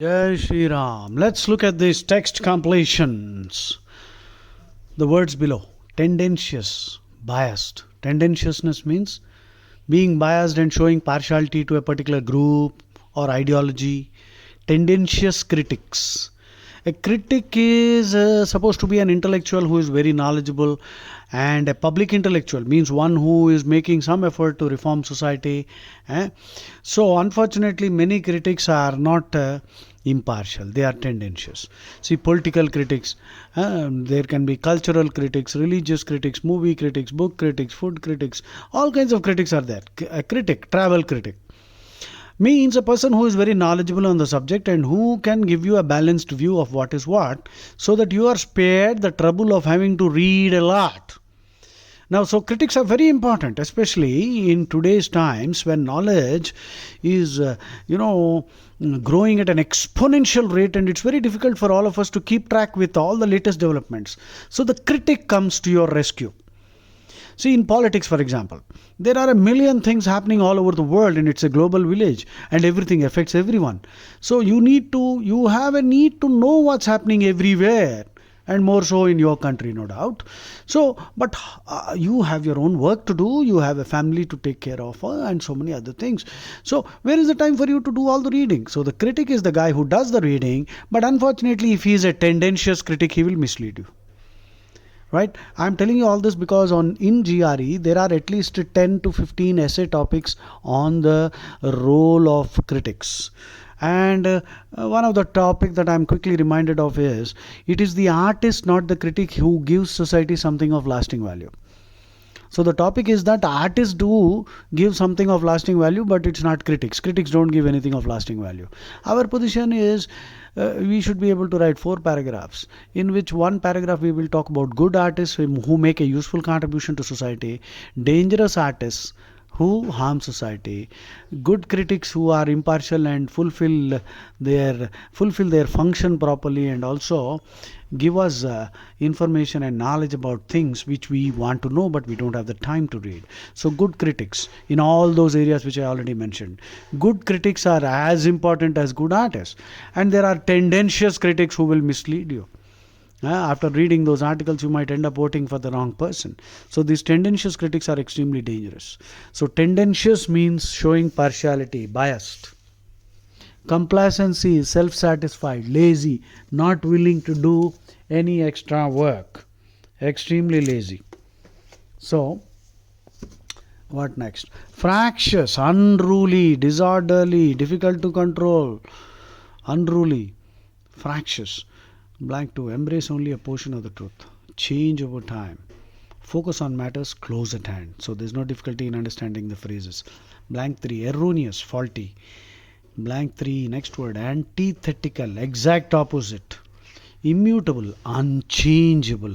Jai Shri Ram. Let's look at these text compilations. The words below. Tendentious, biased. Tendentiousness means being biased and showing partiality to a particular group or ideology. Tendentious critics. A critic is supposed to be an intellectual who is very knowledgeable, and a public intellectual means one who is making some effort to reform society. So, unfortunately, many critics are not impartial, they are tendentious. See, political critics, there can be cultural critics, religious critics, movie critics, book critics, food critics, all kinds of critics are there. A critic, travel critic, means a person who is very knowledgeable on the subject and who can give you a balanced view of what is what, so that you are spared the trouble of having to read a lot. Now, so critics are very important, especially in today's times when knowledge is, growing at an exponential rate, and it's very difficult for all of us to keep track with all the latest developments. So the critic comes to your rescue. See, in politics, for example, there are a million things happening all over the world, and it's a global village, and everything affects everyone. So you have a need to know what's happening everywhere, and more so in your country, no doubt. So, but you have your own work to do, you have a family to take care of, and so many other things. So, where is the time for you to do all the reading? So, the critic is the guy who does the reading, but unfortunately, if he is a tendentious critic, he will mislead you. Right? I'm telling you all this because in GRE there are at least 10 to 15 essay topics on the role of critics. And one of the topic that I'm quickly reminded of is, it is the artist, not the critic, who gives society something of lasting value. So the topic is that artists do give something of lasting value, but it's not critics. Critics don't give anything of lasting value. Our position is we should be able to write 4 paragraphs, in which one paragraph we will talk about good artists who make a useful contribution to society, dangerous artists who harm society, good critics who are impartial and fulfill their function properly, and also give us information and knowledge about things which we want to know but we don't have the time to read. So good critics in all those areas which I already mentioned. Good critics are as important as good artists, and there are tendentious critics who will mislead you. After reading those articles, you might end up voting for the wrong person. So these tendentious critics are extremely dangerous. So tendentious means showing partiality, biased. Complacency is self-satisfied, lazy, not willing to do any extra work. Extremely lazy. So, what next? Fractious, unruly, disorderly, difficult to control. Unruly, fractious. Blank 2, embrace only a portion of the truth. Change over time. Focus on matters close at hand. So there's no difficulty in understanding the phrases. Blank 3, erroneous, faulty. Blank 3, next word, antithetical, exact opposite. Immutable, unchangeable.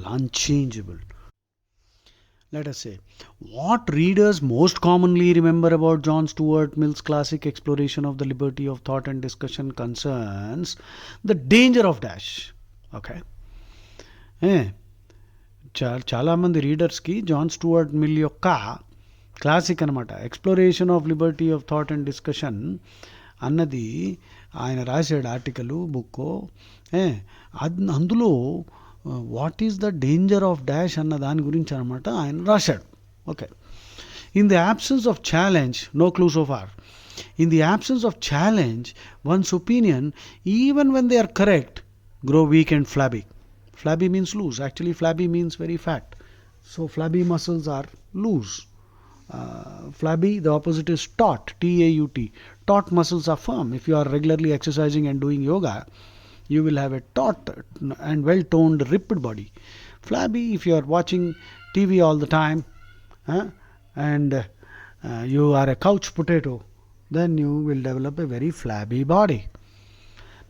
Let us say, what readers most commonly remember about John Stuart Mill's classic exploration of the liberty of thought and discussion concerns the danger of dash. Okay. చాలా మంది రీడర్స్కి John Stuart mill యొక్క classic అనమాట, exploration of Liberty of thought and discussion అన్నది ఆయన రాశాడు article, book. అందులో what is the danger of dash అన్న దాని గురించి అనమాట ఆయన రాశాడు. Okay. In the absence of challenge, no clue so far. In the absence of challenge, one's opinion, even when they are correct, grow weak and flabby. Flabby means loose. Actually, flabby means very fat. So, flabby muscles are loose. Flabby, the opposite is taut, T-A-U-T. Taut muscles are firm. If you are regularly exercising and doing yoga, you will have a taut and well-toned, ripped body. Flabby, if you are watching TV all the time, and you are a couch potato, then you will develop a very flabby body.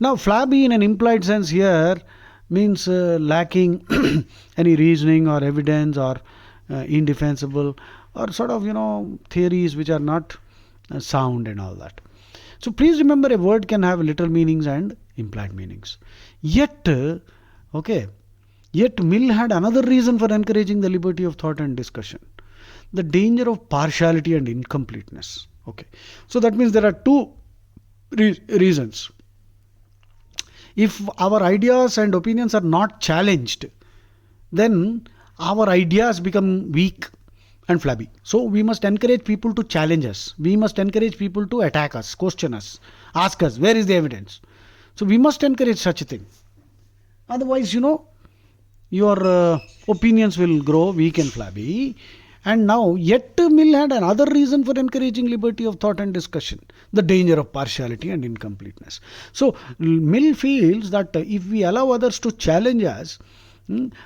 Now, flabby in an implied sense here means lacking any reasoning or evidence, or indefensible, or sort of, theories which are not sound and all that. So please remember, a word can have literal meanings and implied meanings. Yet Mill had another reason for encouraging the liberty of thought and discussion: the danger of partiality and incompleteness. Okay. So that means there are two reasons. If our ideas and opinions are not challenged, then our ideas become weak and flabby. So we must encourage people to challenge us. We must encourage people to attack us, question us, ask us, where is the evidence? So we must encourage such a thing. Otherwise, your opinions will grow weak and flabby. And now, yet Mill had another reason for encouraging liberty of thought and discussion, the danger of partiality and incompleteness. So, Mill feels that if we allow others to challenge us,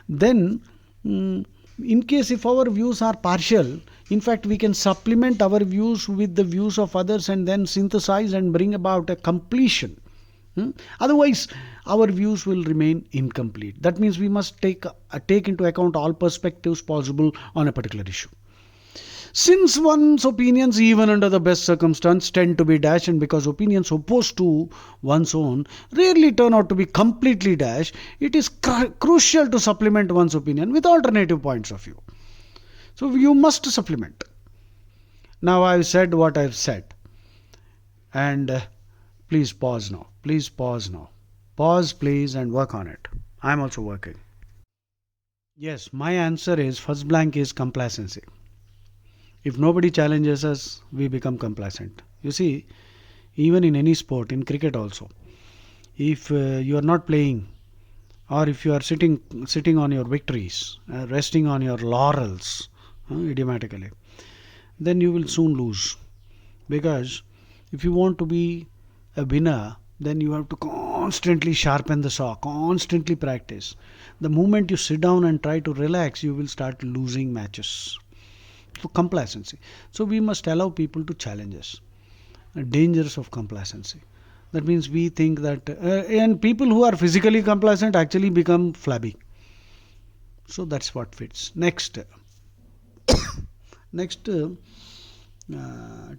then in case if our views are partial, in fact, we can supplement our views with the views of others and then synthesize and bring about a completion. Otherwise, our views will remain incomplete. That means we must take into account all perspectives possible on a particular issue. Since one's opinions, even under the best circumstance, tend to be dash, and because opinions opposed to one's own rarely turn out to be completely dash, it is crucial to supplement one's opinion with alternative points of view. So you must supplement. Now I've said what I've said, and please pause now. Please pause now. Pause, please, and work on it. I'm also working. Yes, my answer is first blank is complacency. If nobody challenges us, we become complacent. You see, even in any sport, in cricket also, if you are not playing, or if you are sitting on your victories, resting on your laurels, idiomatically, then you will soon lose. Because if you want to be a winner, then you have to constantly sharpen the saw, constantly practice. The moment you sit down and try to relax, you will start losing matches. For complacency. So we must allow people to challenge us. Dangers of complacency. That means we think that, and people who are physically complacent actually become flabby. So that's what fits. Next,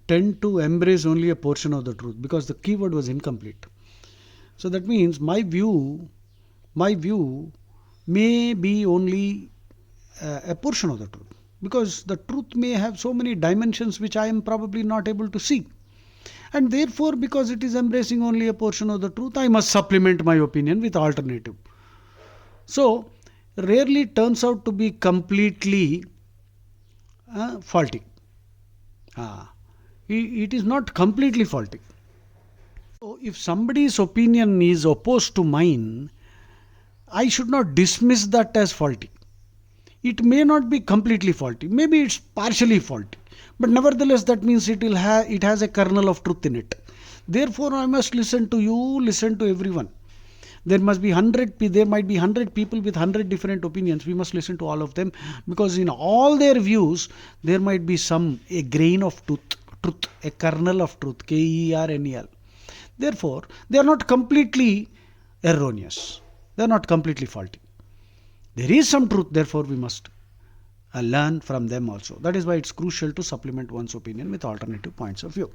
tend to embrace only a portion of the truth, because the keyword was incomplete. So that means my view may be only a portion of the truth, because the truth may have so many dimensions which I am probably not able to see. And therefore, because it is embracing only a portion of the truth, I must supplement my opinion with alternative. So rarely turns out to be completely faulty. It is not completely faulty. So if somebody's opinion is opposed to mine, I should not dismiss that as faulty. It may not be completely faulty. Maybe it's partially faulty. But nevertheless, that means it has a kernel of truth in it. Therefore, I must listen to you, listen to everyone. There might be 100 people with 100 different opinions. We must listen to all of them, because in all their views, there might be a grain of truth, a kernel of truth, KERNEL. Therefore, they are not completely erroneous. They are not completely faulty. There is some truth, therefore we must learn from them also. That is why it's crucial to supplement one's opinion with alternative points of view.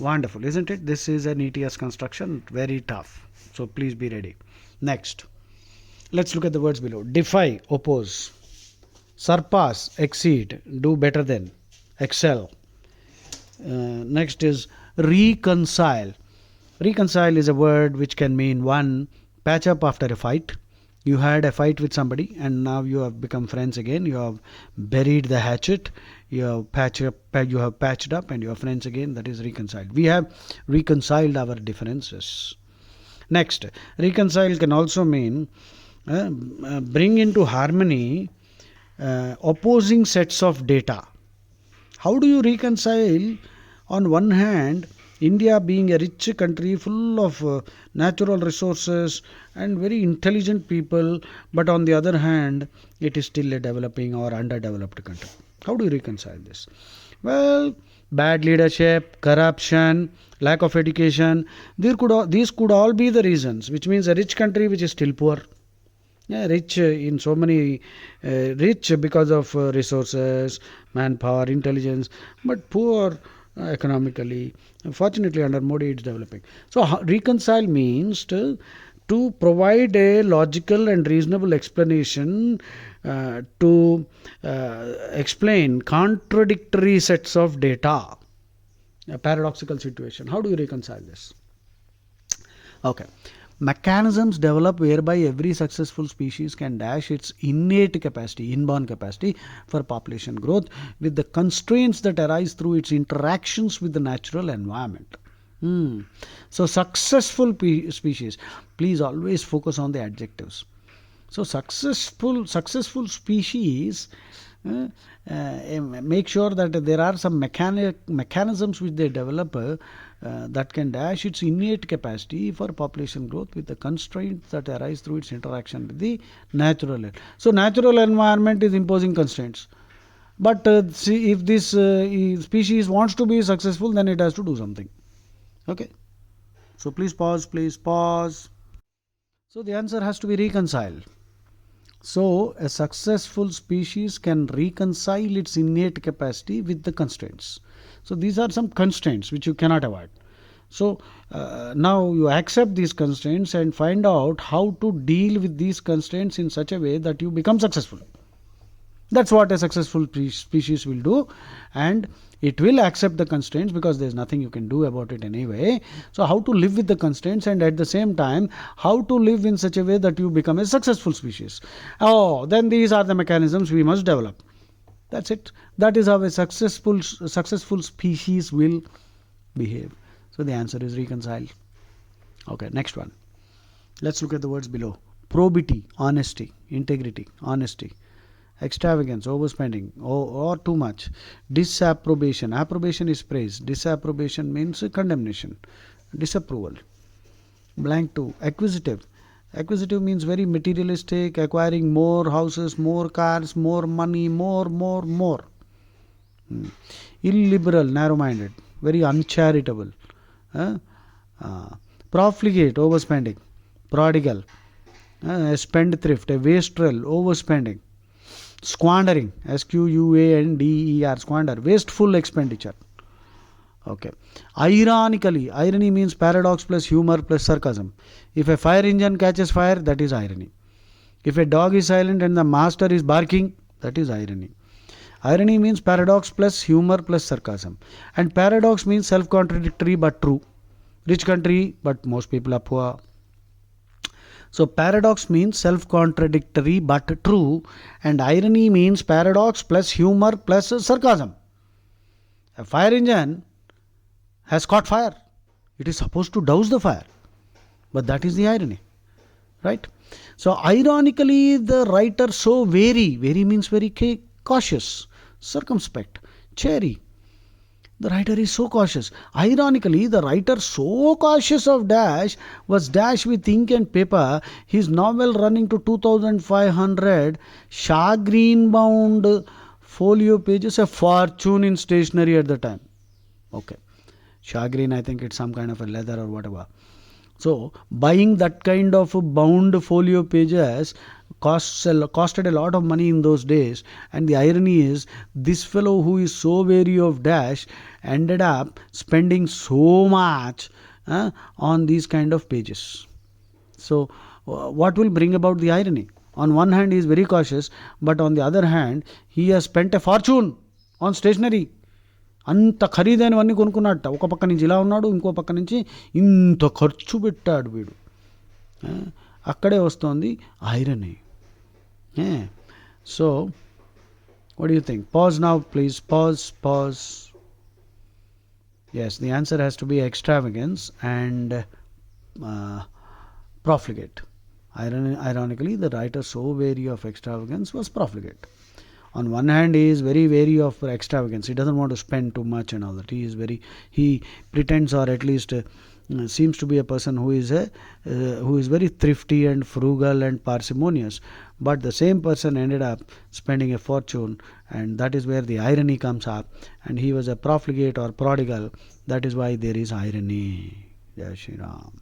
Wonderful, isn't it? This is an ETS construction, very tough. So please be ready. Next, let's look at the words below. Defy, oppose. Surpass, exceed, do better than, excel. Next is reconcile. Reconcile is a word which can mean, one, patch up after a fight. You had a fight with somebody and now you have become friends again. You have buried the hatchet. You have patched up and you are friends again. That is reconciled. We have reconciled our differences. Next, reconcile can also mean bring into harmony opposing sets of data. How do you reconcile? On one hand, India being a rich country full of natural resources and very intelligent people, but on the other hand, it is still a developing or underdeveloped country. How do you reconcile this? Well, bad leadership, corruption, lack of education, these could all be the reasons, which means a rich country which is still poor. Yeah, rich in so many, rich because of resources, manpower, intelligence, but poor economically. Fortunately, under Modi, it's developing. So, reconcile means to provide a logical and reasonable explanation to explain contradictory sets of data. A paradoxical situation. How do you reconcile this? Okay. mechanisms develop whereby every successful species can dash its innate capacity, inborn capacity for population growth with the constraints that arise through its interactions with the natural environment. So successful species, please always focus on the adjectives. So successful species make sure that there are some mechanisms which they develop that can dash its innate capacity for population growth with the constraints that arise through its interaction with the natural. So natural environment is imposing constraints. But see, if this species wants to be successful, then it has to do something. Okay. So please pause. So the answer has to be reconcile. So a successful species can reconcile its innate capacity with the constraints. So these are some constraints which you cannot avoid. So now you accept these constraints and find out how to deal with these constraints in such a way that you become successful. That's what a successful species will do, and it will accept the constraints because there's nothing you can do about it anyway. So how to live with the constraints, and at the same time how to live in such a way that you become a successful species. Then these are the mechanisms we must develop. That's it. That is how a successful species will behave. So the answer is reconcile. Okay, next one. Let's look at the words below. Probity, honesty, integrity, honesty. Extravagance, overspending, or too much. Disapprobation. Approbation is praise. Disapprobation means condemnation, disapproval. Blank 2. Acquisitive. Acquisitive means very materialistic, acquiring more houses, more cars, more money, more. Illiberal, narrow-minded, very uncharitable. Profligate, overspending. Prodigal, a spendthrift, a wastrel, overspending. Squandering, SQUANDER, squander, wasteful expenditure. Okay. Ironically, irony means paradox plus humor plus sarcasm. If a fire engine catches fire, that is irony. If a dog is silent and the master is barking, that is irony. Irony means paradox plus humor plus sarcasm. And paradox means self-contradictory but true. Rich country, but most people are poor. So paradox means self-contradictory but true, and irony means paradox plus humor plus sarcasm. A fire engine has caught fire. It is supposed to douse the fire, but that is the irony, right? So ironically, the writer so wary means very cautious, circumspect, chary. The writer is so cautious. Ironically, the writer so cautious of dash was dash with ink and paper, his novel running to 2,500 shagreen bound folio pages, a fortune in stationery at the time. Okay. Shagreen, I think it's some kind of a leather or whatever. So buying that kind of bound folio pages costed a lot of money in those days, and the irony is this fellow who is so wary of dash ended up spending so much on these kind of pages. So what will bring about the irony? On one hand he is very cautious, but on the other hand he has spent a fortune on stationery. అంత ఖరీదైనవన్నీ కొనుక్కున్నట్ట. ఒక పక్క నుంచి ఇలా ఉన్నాడు, ఇంకో పక్క నుంచి ఇంత ఖర్చు పెట్టాడు వీడు. అక్కడే వస్తుంది irony. So what do you think? Pause now please. Pause. Yes, the answer has to be extravagance and profligate. Ironically, the writer so wary of extravagance was profligate. On one hand, he is very wary of extravagance. He doesn't want to spend too much and all that. He pretends, or at least seems to be a person who is very thrifty and frugal and parsimonious. But the same person ended up spending a fortune, and that is where the irony comes up. And he was a profligate or prodigal. That is why there is irony. Jai Shri Ram.